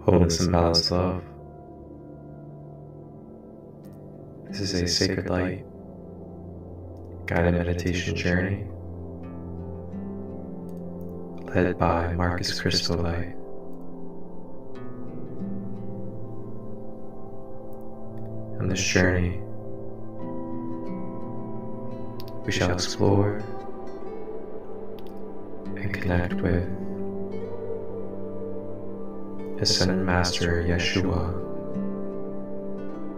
wholeness and balanced love. This is a sacred light guided meditation journey led by Marcus Crystal Light. On this journey, we shall explore and connect with Ascended Master Yeshua,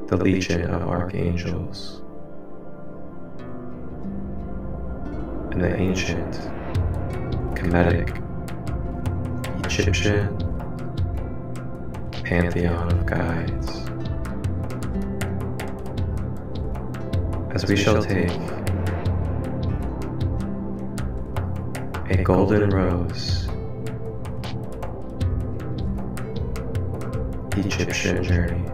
the Legion of Archangels, and the ancient Kemetic Egyptian pantheon of guides, as we shall take a golden rose Egyptian journey.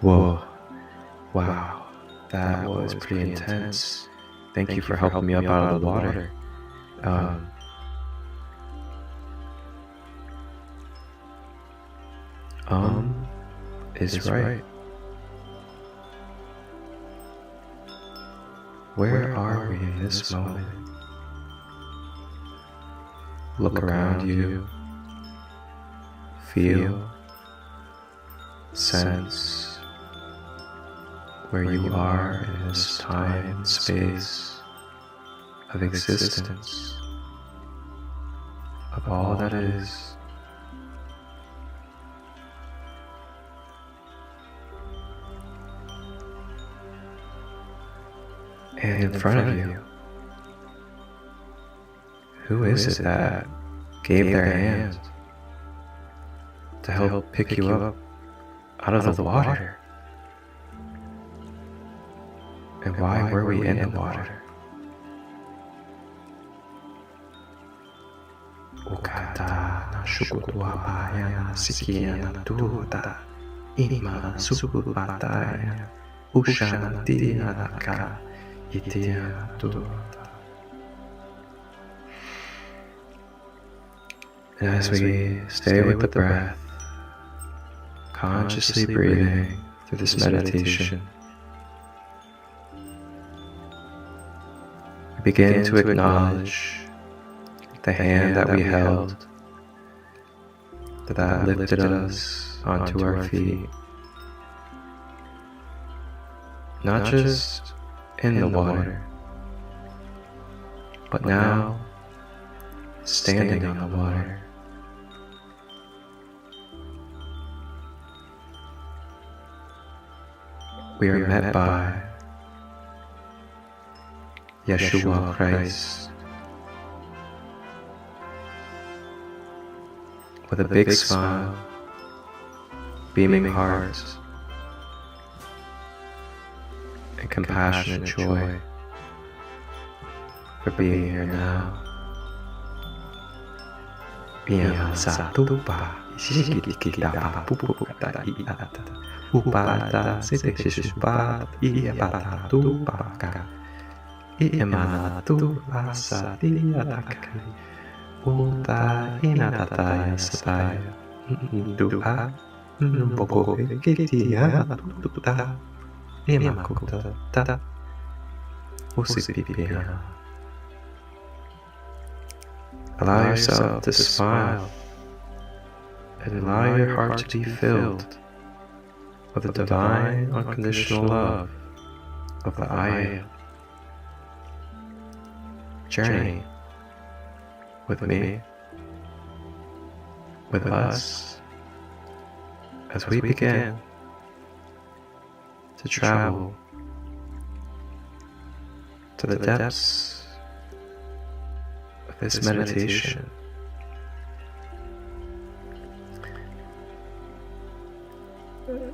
Whoa, wow, that was pretty intense. Thank you for helping me up out of the water. Is right. Where are we in this moment? Look around you. Feel, sense where you are in this time and space of existence, of all that is. And in front of you, who is it that gave their hand to help pick you up out of the water? And why were we in the water? Ukata na shukutua baya sikia na tuta ima supupataya ushana tia naka itia tuta. And as we stay with the breath, consciously breathing through this meditation, we begin to acknowledge the hand that we held that lifted us onto our feet, not just in the water, but now standing on the water. We are met by Yeshua Christ with a big smile, beaming heart, and compassionate joy for being here now. Upada seteshubat iapata tu baka iemana tu asa diatakai uta inatataya sataya duha boko kitia tuta iemakuta tata usipipia. Allow yourself to smile and allow your heart to be filled with the divine, unconditional love of the I Am, journey with me, with us, as we begin to travel to the depths of this meditation.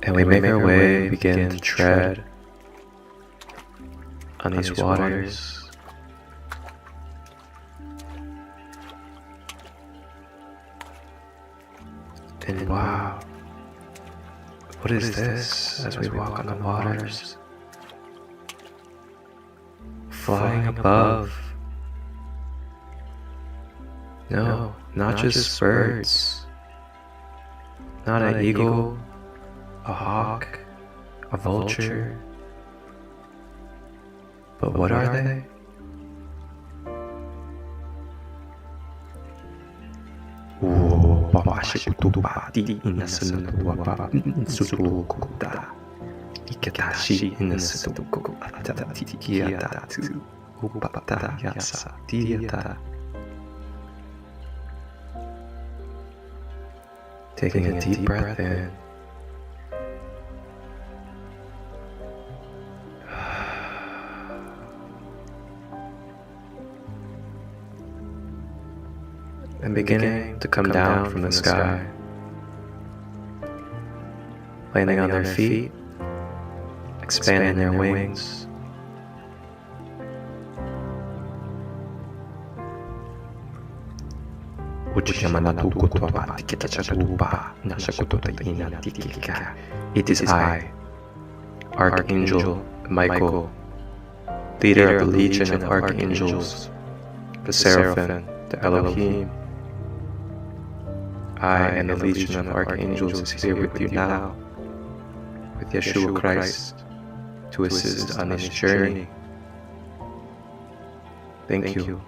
And we make our way, begin to tread on these waters. And wow, what is this as we walk on the waters? Flying above. No, not just birds. Not an eagle, a hawk, a vulture. But what are they? Taking a deep breath in. And beginning to come down from the sky, landing on their feet, expanding their wings. It is I, Archangel Michael, leader of the Legion of Archangels, the Seraphim, the Elohim. I and the Legion of Archangels is here with you now, with Yeshua Christ, to assist on this journey. Thank you.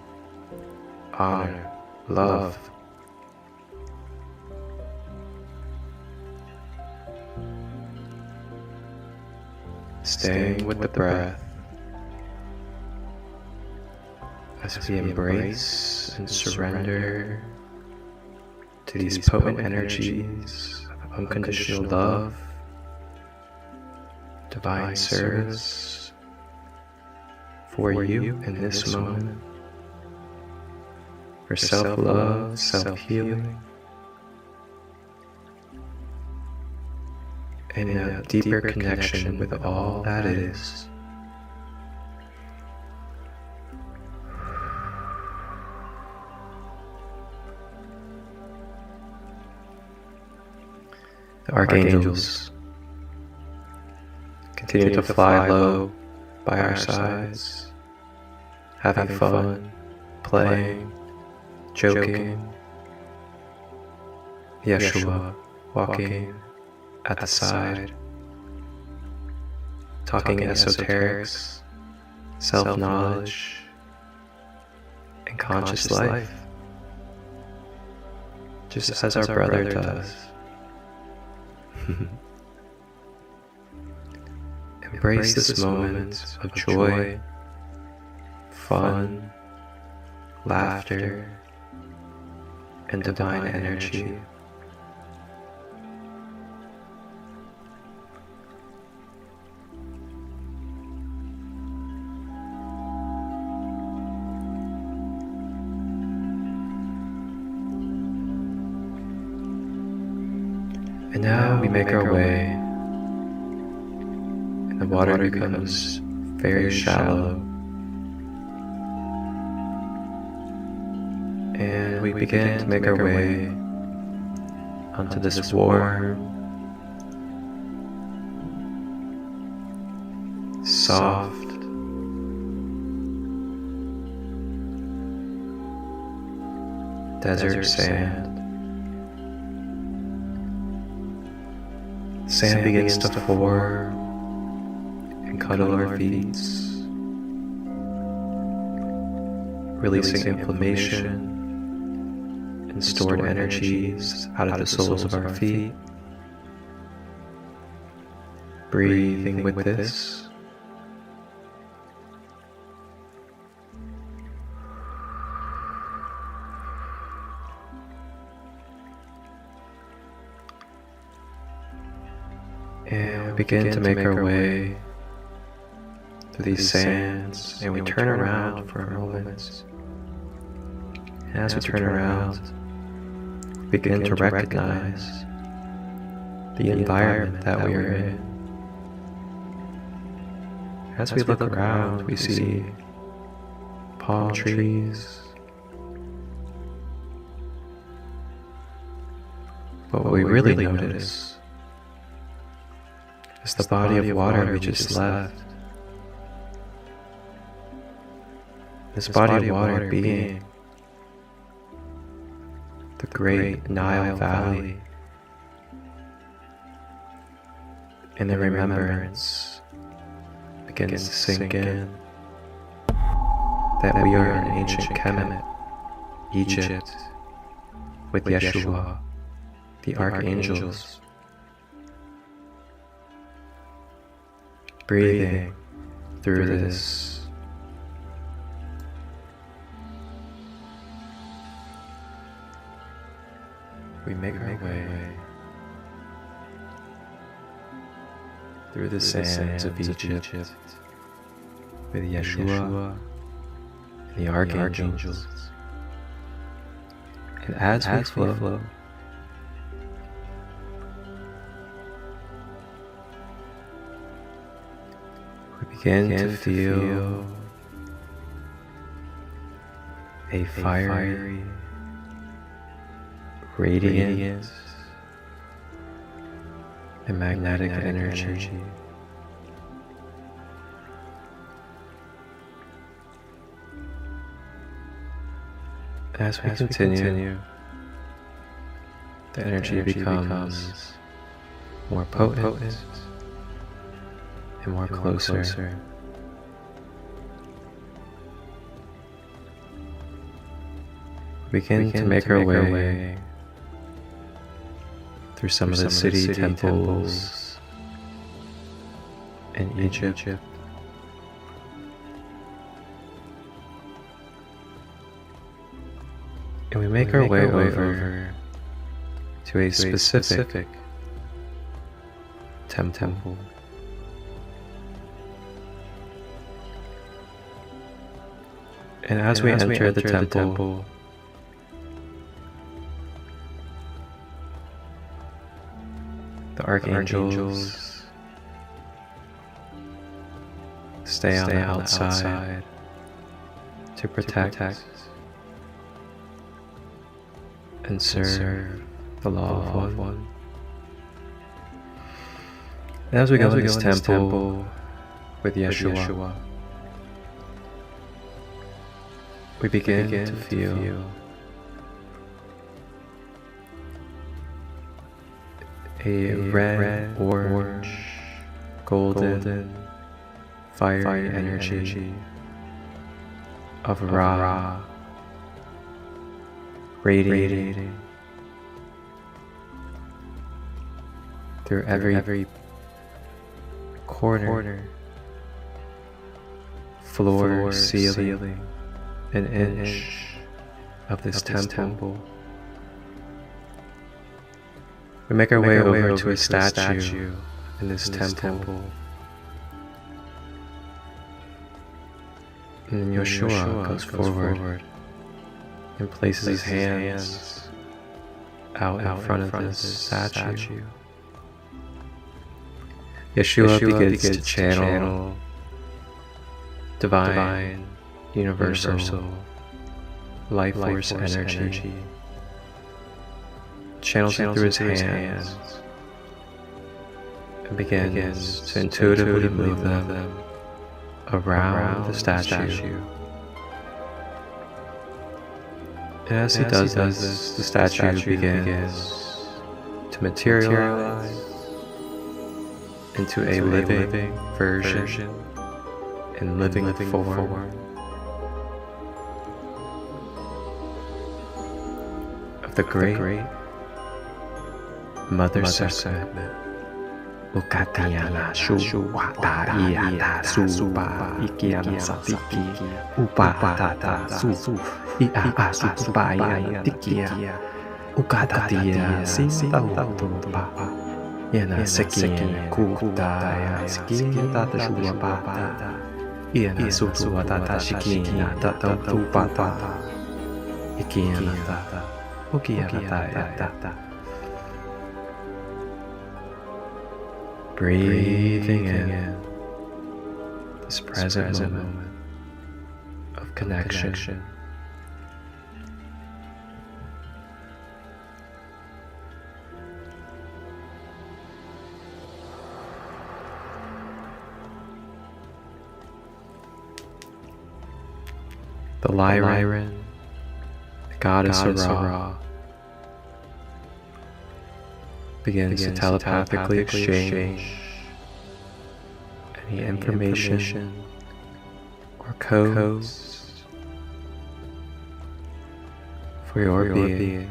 Honor, love. Staying with the breath as we embrace and surrender to these potent energies of unconditional love, divine service for you in this moment, for self-love, self-healing, and a deeper connection with all that is. The Archangels continue to fly low by our sides, having fun, playing, joking. Yeshua walking at the side, talking esoterics, self-knowledge, and conscious life, just as our brother does. Embrace this moment of joy, fun, laughter, and divine energy. And now we make our way, and the water becomes very shallow, and we begin to make our way onto this warm, soft, desert sand. Sand begins to form and cuddle our feet, releasing inflammation and stored energies out of the soles of our feet. Breathing with this. And we begin to make our way through these sands, and we turn around for a moment. And as we turn around, we begin to recognize the environment that we are in. As we look around, we see palm trees. But what we really notice is the body of water we just left. This body of water being the great Nile Valley, and the remembrance begins to sink in that we are in ancient Kemet, Egypt, with Yeshua, the Archangels, breathing through this. We make our way through the sands of Egypt with Yeshua and the Archangels. And as we flow, we begin to feel a fiery, radiant, and magnetic energy. As we continue, the energy becomes more potent and more closer. We begin to make our way through some of the city temples in Egypt. And we make our way over to a specific temple. And as we enter the temple, the Archangels stay on the outside to protect and serve the law of one. And as we go into this temple with Yeshua, we begin to feel a red, orange, golden, fiery energy of Ra radiating through every corner, floor, ceiling, an inch of this temple. We make our way over to a statue in this temple. And then Yeshua goes forward and places his hands out in front of this statue. Yeshua begins to channel divine, universal, life force energy. Channels it through his hands and begins to intuitively move them around the statue. And as he does this, the statue begins to materialize into a living version and living form of the great Mother Sekhmet. Ukatiana Shuwata Iata Suba Ikiana Satiki Upatata Su Ia Supaya Tikia Ukatatia Sinta Papa Iana sekin kutaya sekin tata shuapata. Iana sutuatata shikina tata tupata. Ikiana tata. Ukiana tata. Breathing in this present moment of connection. The Lyran, the goddess of Ra, begins to telepathically exchange any information or codes for your being.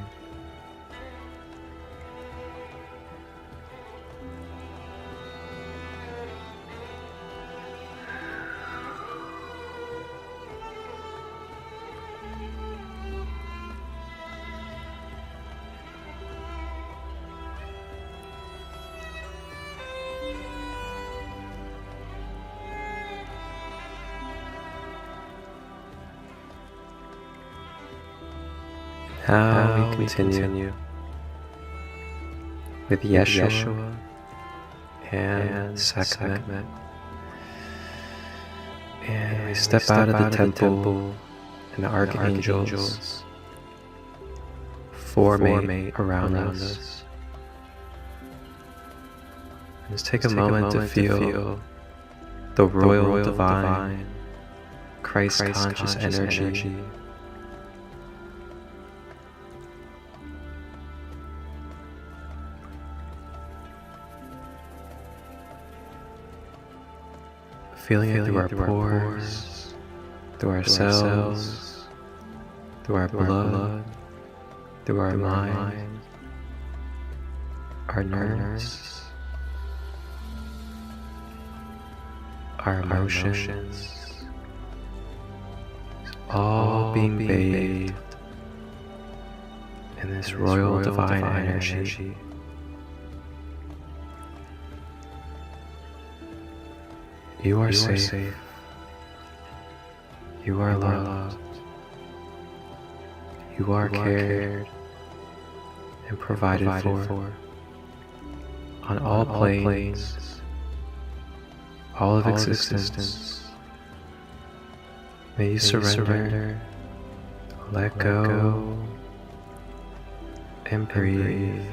Now we continue with Yeshua and Kemet, and we step out of the temple, and the Archangels formate around us. Let's take a moment to feel the royal divine Christ conscious energy feeling it through our pores, through our cells, through our blood, through our mind, our nerves, our emotions, all being bathed in this royal divine energy. You are safe. You are loved. You are cared and provided for on all planes, all of existence. May you surrender, let go, and breathe.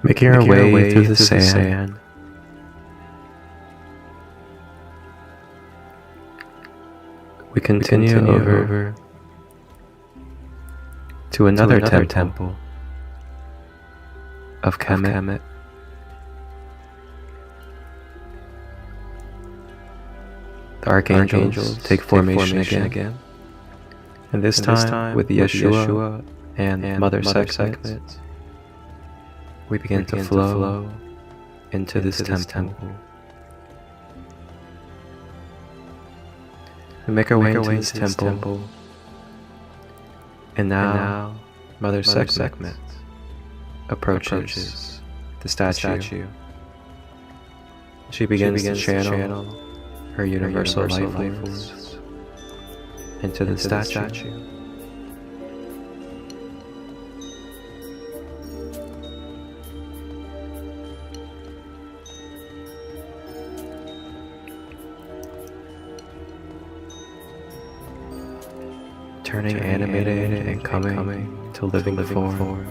Making our way through the sand, we continue over to another temple of Kemet. The Archangels take formation again, and this time with Yeshua and Mother Sekhmet. We begin to flow into this temple. We make our way into this temple, and now Mother Sekhmet approaches the statue. She begins to channel her universal life force into the statue. Turning animated and coming to living form.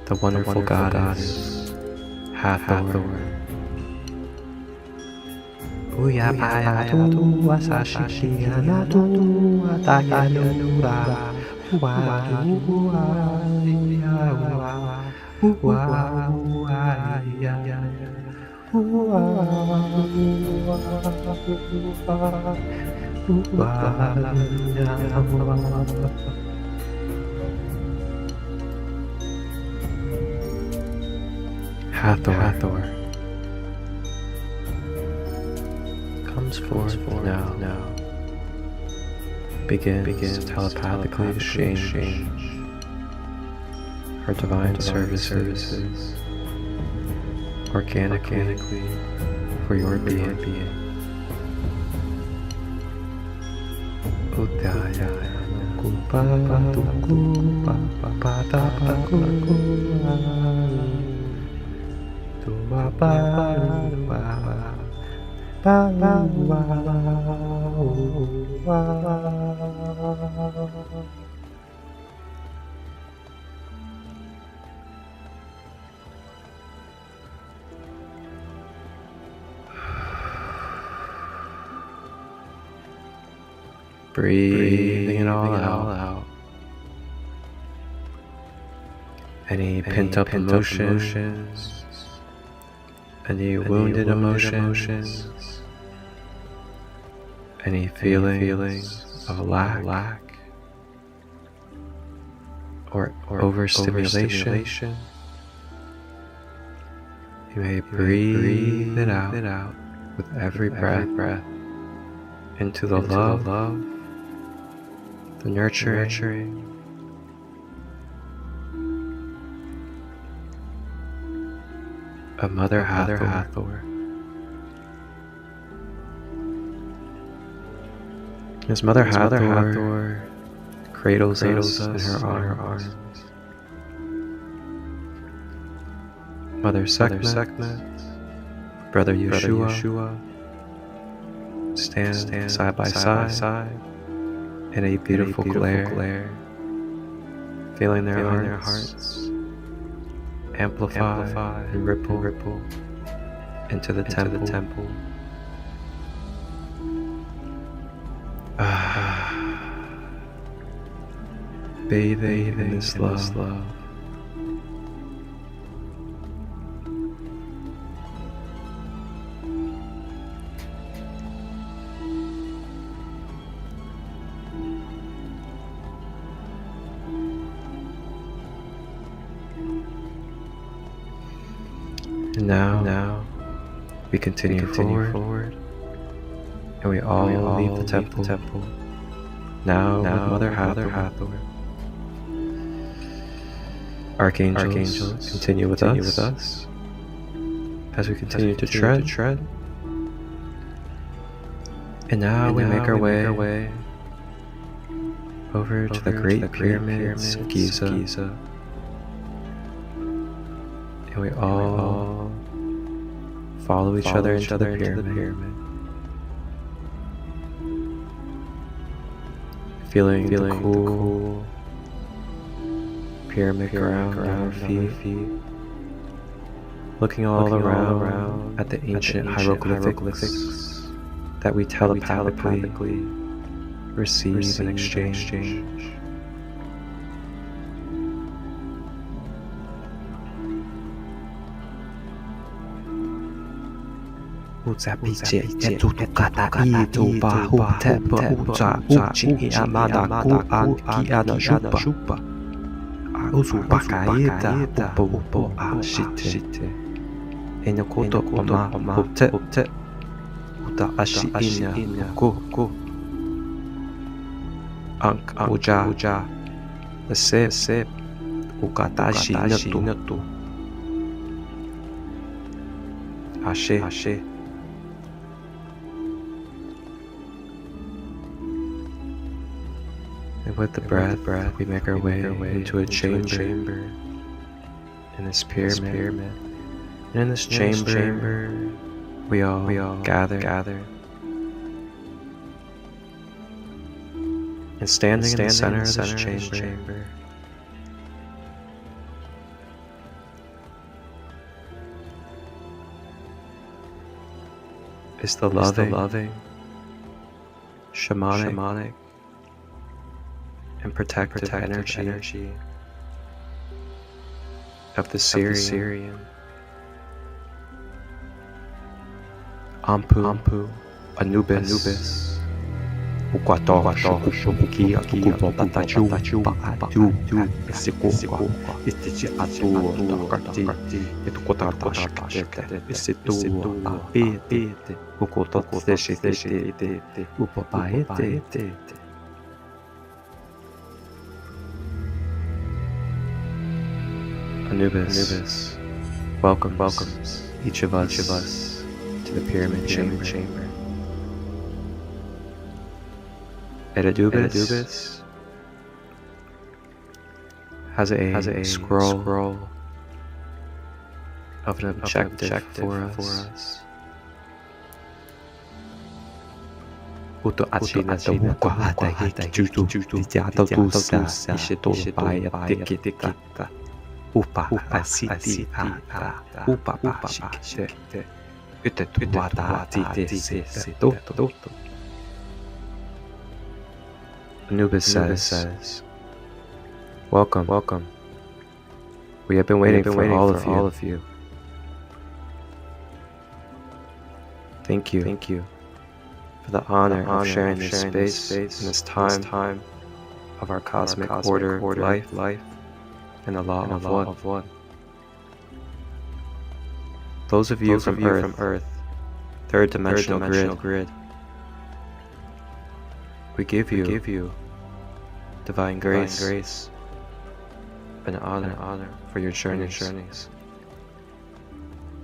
The wonderful goddess Hathor Uya paya tu asashi anatu ataya nura wa Hathor comes forth now. Begins to telepathically exchange her divine services organically for your being. Udaya kupatuku patapaku breathing it all out. Any pent-up emotions, any wounded emotions, any feelings of lack or overstimulation. You may breathe it out with every breath into the love, the nurturing, of Mother Hathor. As Mother Hathor cradles us in her arms, Mother Sekhmet, Brother Yeshua stand side by side in a beautiful glare, feeling their hearts amplify and ripple into the temple. Bathing in this love. And now we continue forward, and we all leave the temple. Now with Mother Hathor. Archangels continue with us as we continue to tread. And now we make our way over to the Great Pyramids of Giza. And we all follow each other into the pyramid. Feeling the cool pyramid ground on our feet. Looking all around at the ancient hieroglyphics that we telepathically receive and exchange. Uzapice etutukata itu bahu tepa uza uci amada ku anki adashupa uzupakaita upo ashite enokoto ama ute uta ashi ina ku ank uja sep ukatashi natu ashe. And with the breath, we make our way into a chamber in this pyramid. And in this chamber, we all gather. And standing in the center of this chamber, is the loving, shamanic, and protective energy of the Sirian, Ampu, Anubis, Anubis welcomes each of us to the pyramid chamber. Anubis has a scroll of an objective for us. Anubis says, welcome. We have been waiting for all of you. Thank you for the honor of sharing this space in this time of our cosmic order, life, and the law of one. Those of you from Earth, third dimensional grid, we give you divine grace and honor for your journeys.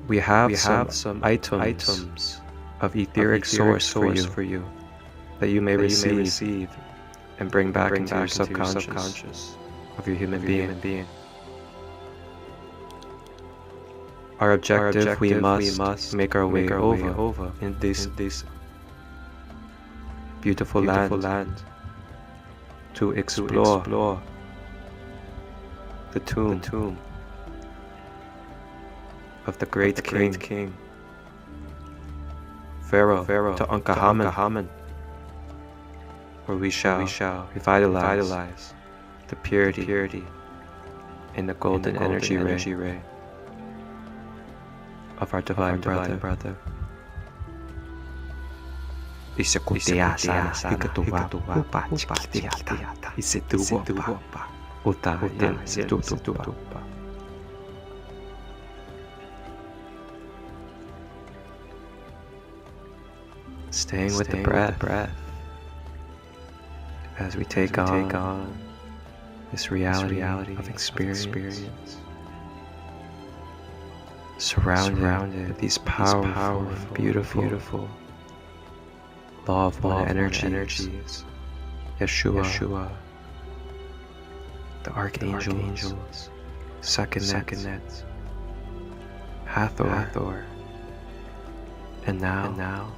We have some items of etheric source for you that you may receive and bring back into your subconscious of your human being. Our objective, we must make our way over in this beautiful land to explore the tomb of the great king Pharaoh to Ankahamen, where we shall revitalize the purity and the golden energy ray of our divine brother. Staying with the breath as we take on this reality of experience, surrounded with these powerful, beautiful law of one energies, Yeshua, the Archangels, Kemet, Hathor, and now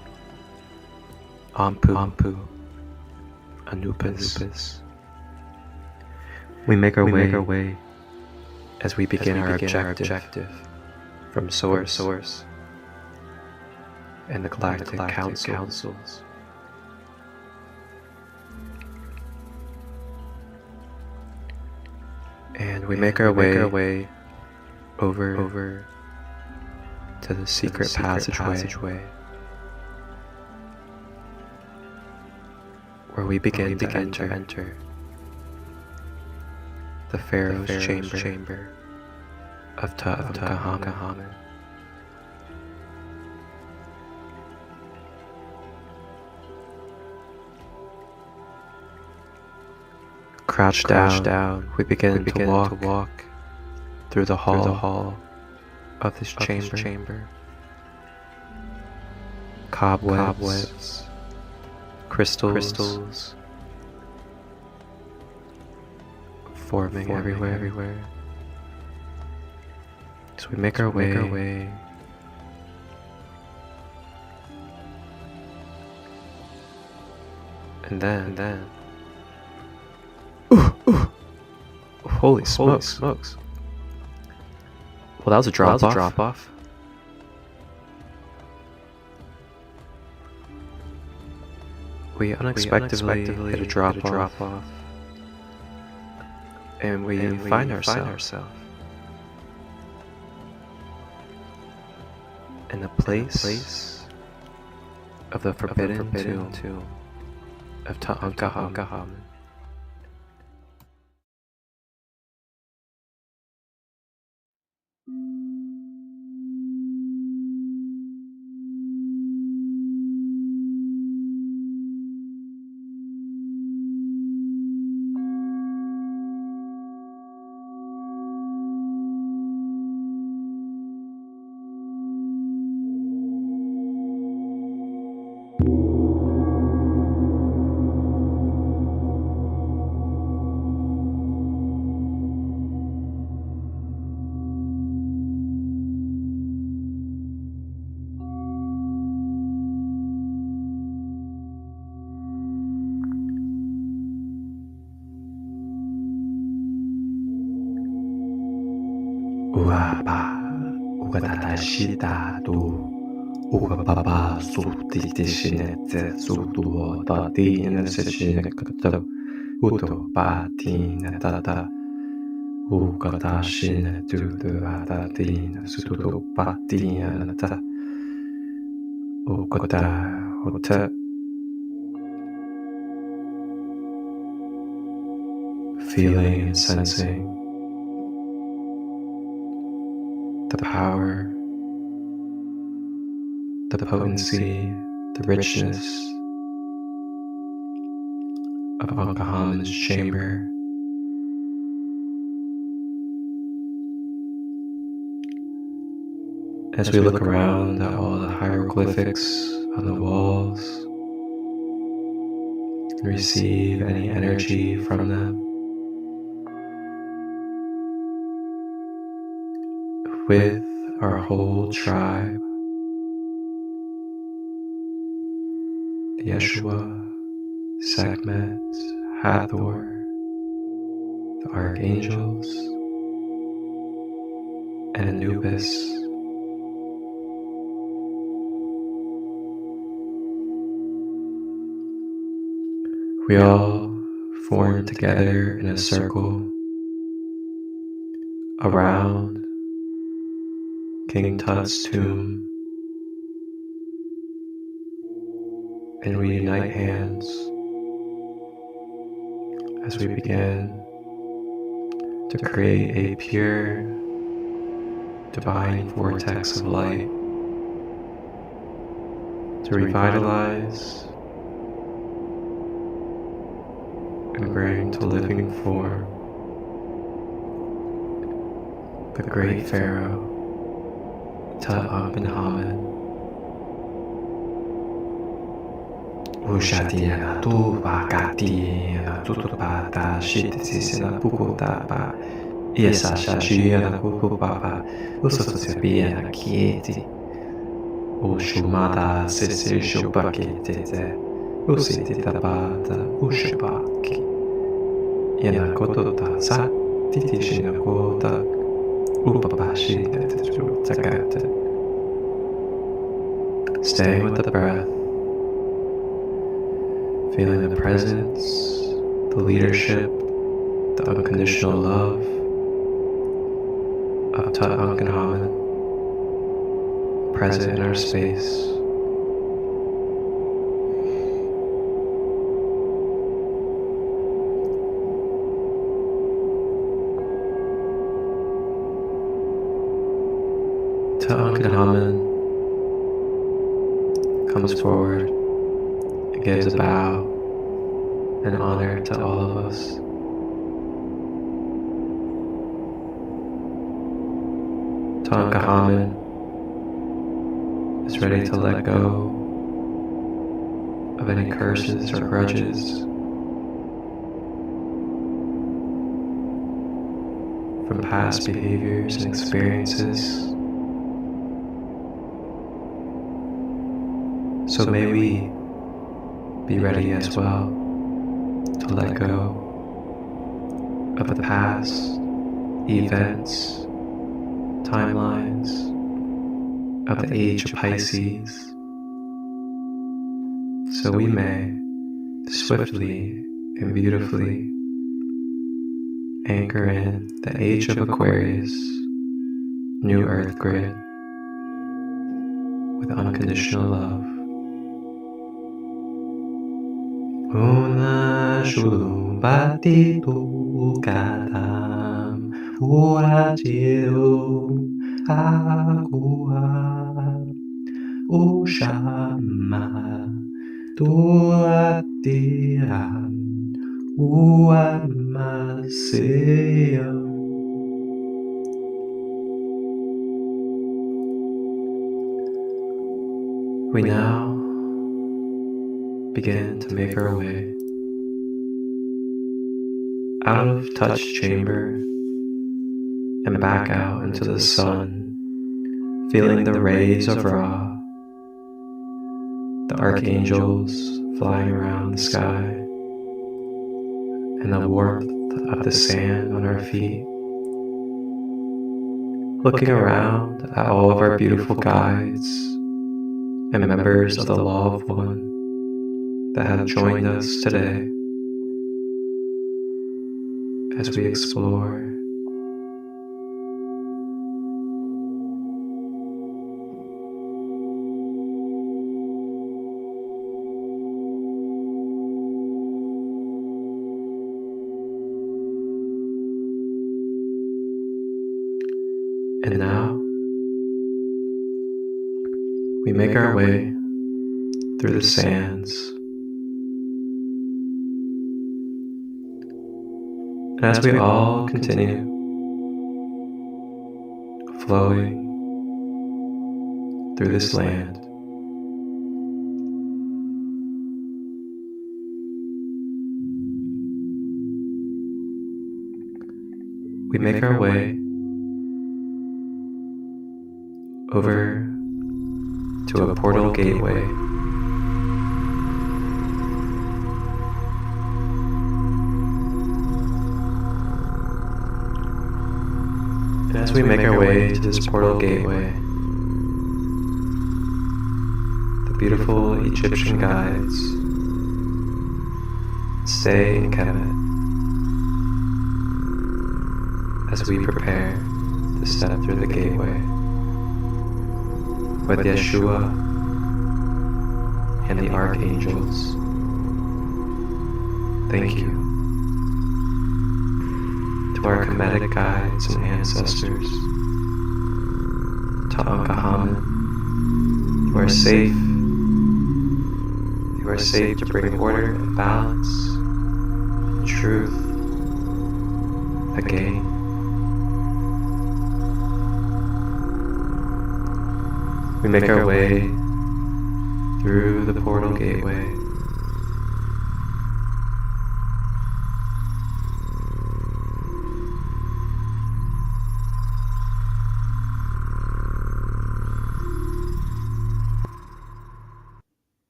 Ampu, Anubis. We make our way as we begin our objective from Source and the Galactic Councils. And we make our way over to the secret passageway where we begin to enter the Pharaoh's chamber of Tutankhamun. Crouched down, we begin to walk through the hall of this chamber. Cobwebs, crystals forming everywhere. So we make our way and then holy smokes. Well, that was a drop off. we unexpectedly hit a drop off, and we find ourselves in the place of the forbidden tomb of Tutankhamun. Uapa, ugatashita tu, ugapapa sutitishine sutu tatin seshinekata, uto patin tata, ugatashine tutu atatin sutu patin tata, ugata hote. Feeling and sensing the power, the potency, the richness of Ankhamun's chamber. As we look around at all the hieroglyphics on the walls and receive any energy from them, with our whole tribe, the Yeshua, Kemet, Hathor, the Archangels, and Anubis. We all form together in a circle around King Tut's tomb, and we unite hands as we begin to create a pure, divine vortex of light to revitalize and bring to living form the great Pharaoh Tutankhamun. Ushatina tu vakatina tutupata shitisina pukutapa Yesa shashina pukupapa Usasapia kieti Ushumata sisi shupakitete Usititapata ushupaki Yanakotota sa titishinakota Staying with the breath, feeling the presence, the leadership, the unconditional love of Tutankhamun present in our space. Tutankhamun comes forward and gives a bow and honor to all of us. Tutankhamun is ready to let go of any curses or grudges from past behaviors and experiences. So may we be ready as well to let go of the past events, timelines of the age of Pisces, so we may swiftly and beautifully anchor in the age of Aquarius, New Earth grid, with unconditional love. Una shulum batitu kadam urajiru akua ushama tuatiram uamaseo. We now begin to make our way out of touch chamber and back out into the sun, feeling the rays of Ra, the archangels flying around the sky, and the warmth of the sand on our feet. Looking around at all of our beautiful guides and members of the Law of One that have joined us today as we explore and now we make our way through the sands. And as we all continue flowing through this land, we make our way over to a portal gateway. And as we make our way to this portal gateway, the beautiful Egyptian guides stay in Kemet as we prepare to step through the gateway with Yeshua and the Archangels. Thank you to our kemetic guides and ancestors, to Ankahaman, you are safe. You are safe to bring order and balance, truth, again. We make our way through the portal gateway.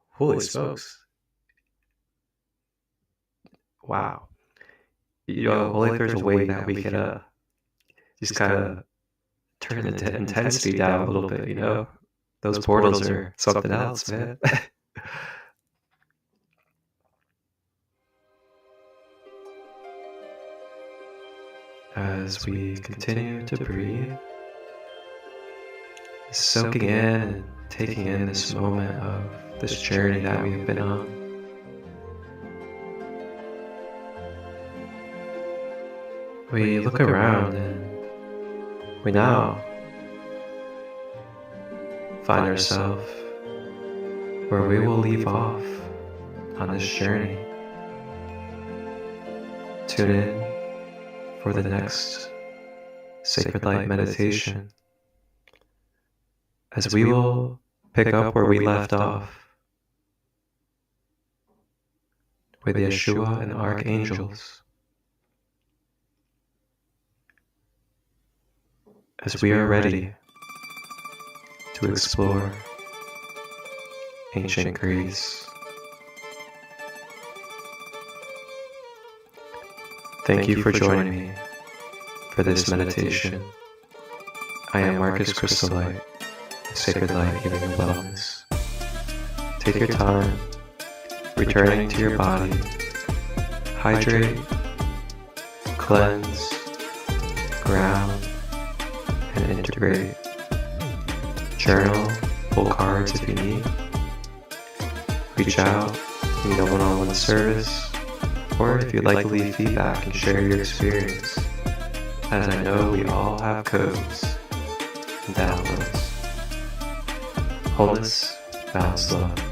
Holy smokes. Wow. Only if there's a way that we could just kind of turn the intensity down a little bit, you know? Those portals are something else, man. As we continue to breathe, soaking in and taking in this moment of this journey that we have been on. We look around and we now find ourselves where we will leave off on this journey. Tune in for the next Sacred Light meditation, as we will pick up where we left off with Yeshua and the Archangels, as we are ready to explore ancient Greece. Thank you for joining me for this meditation. I am Marcus Crystallite, Sacred Light Healing and Wellness. Take your time, returning to your body. Hydrate, cleanse, ground, and integrate. Journal, pull cards if you need. Reach out, you need a one-on-one service, or if you'd like to leave feedback and share your experience, as I know we all have codes and downloads. Wholeness, balanced love.